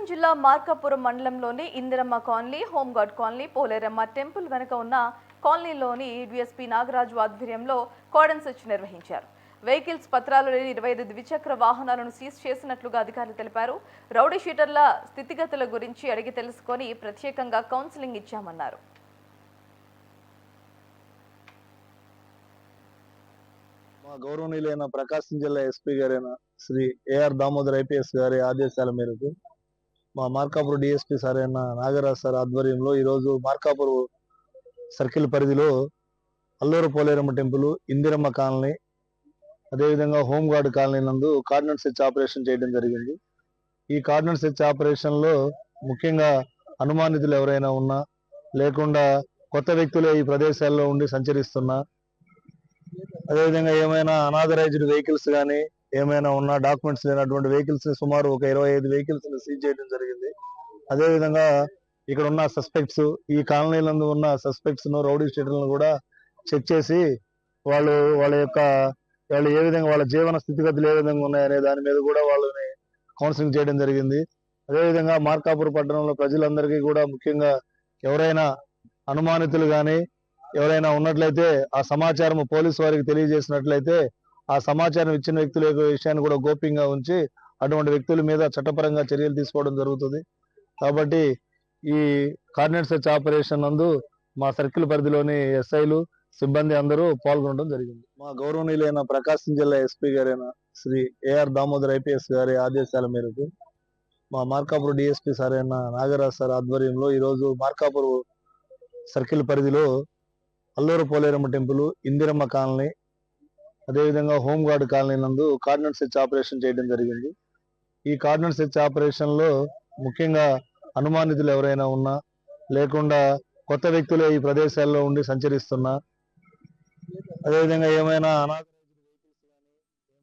ఖమ్మం జిల్లా మార్కాపురం మండలంలోని Indiramma colony, home guard colony, Poleramma temple వెనుక ఉన్న కాలనీలోని డీఎస్పీ నాగరాజు ఆధ్వర్యంలో కార్డన్ సెర్చ్ నిర్వహించారు. వెహికల్స్ పత్రాలు లేని 25 ద్విచక్ర వాహనాలను సీజ్ చేసినట్లుగా అధికారులు తెలిపారు. రౌడీ షీటర్ల స్థితిగతుల గురించి అడిగి తెలుసుకొని ప్రత్యేకంగా కౌన్సిలింగ్ ఇచ్చామన్నారు. మా గౌరవనీయులైన ప్రకాశం జిల్లా ఎస్పీ గారైన శ్రీ ఏఆర్ దామోదర్ ఐపీఎస్ గారి ఆదేశాల మేరకు మా మార్కాపురం డిఎస్పీ సార్ అయిన నాగరాజ్ సార్ ఆధ్వర్యంలో ఈరోజు మార్కాపురం సర్కిల్ పరిధిలో అల్లూరు పోలేరమ్మ టెంపుల్, ఇందిరమ్మ కాలనీ, అదేవిధంగా హోంగార్డ్ కాలనీ నందు కార్డన్ సెర్చ్ ఆపరేషన్ చేయడం జరిగింది. ఈ కార్డన్ సెర్చ్ ఆపరేషన్ లో ముఖ్యంగా అనుమానితులు ఎవరైనా ఉన్నా, లేకుండా కొత్త వ్యక్తులు ఈ ప్రదేశాల్లో ఉండి సంచరిస్తున్నా, అదేవిధంగా ఏమైనా అనాథరైజ్డ్ వెహికల్స్ కానీ ఏమైనా ఉన్నా, డాక్యుమెంట్స్ లేనటువంటి వెహికల్స్ సుమారు ఒక 25 వెహికల్స్ సీజ్ చేయడం జరిగింది. అదేవిధంగా ఇక్కడ ఉన్న సస్పెక్ట్స్, ఈ కాలనీలందు ఉన్న సస్పెక్ట్స్ ను, రౌడీ షీటర్లను కూడా చెక్ చేసి వాళ్ళు ఏ విధంగా వాళ్ళ జీవన స్థితిగతులు ఏ విధంగా ఉన్నాయనే దాని మీద కూడా వాళ్ళని కౌన్సిలింగ్ చేయడం జరిగింది. అదేవిధంగా మార్కాపురం పట్టణంలో ప్రజలందరికీ కూడా ముఖ్యంగా ఎవరైనా అనుమానితులు కానీ ఎవరైనా ఉన్నట్లయితే ఆ సమాచారం పోలీసు వారికి తెలియజేసినట్లయితే ఆ సమాచారం ఇచ్చిన వ్యక్తుల యొక్క విషయాన్ని కూడా గోప్యంగా ఉంచి అటువంటి వ్యక్తుల మీద చట్టపరంగా చర్యలు తీసుకోవడం జరుగుతుంది. కాబట్టి ఈ కార్డినెట్ సెర్చ్ ఆపరేషన్ నందు మా సర్కిల్ పరిధిలోని ఎస్ఐలు, సిబ్బంది అందరూ పాల్గొనడం జరిగింది. మా గౌరవనీయులైన ప్రకాశం జిల్లా ఎస్పీ గారైన శ్రీ ఏఆర్ దామోదర్ ఐపీఎస్ గారి ఆదేశాల మేరకు మా మార్కాపురం డిఎస్పీ సార్ అయిన నాగరాజ్ సార్ ఆధ్వర్యంలో ఈరోజు మార్కాపురం సర్కిల్ పరిధిలో అల్లూరు పోలేరమ్మ టెంపుల్, ఇందిరమ్మ కాలనీ, అదేవిధంగా హోంగార్డ్ కాలనీ నందు కార్డన్ సెర్చ్ ఆపరేషన్ చేయడం జరిగింది. ఈ కార్డన్ సెర్చ్ ఆపరేషన్ లో ముఖ్యంగా అనుమానితులు ఎవరైనా ఉన్నా, లేకుండా కొత్త వ్యక్తులు ఈ ప్రదేశాల్లో ఉండి సంచరిస్తున్నా, అదేవిధంగా ఏమైనా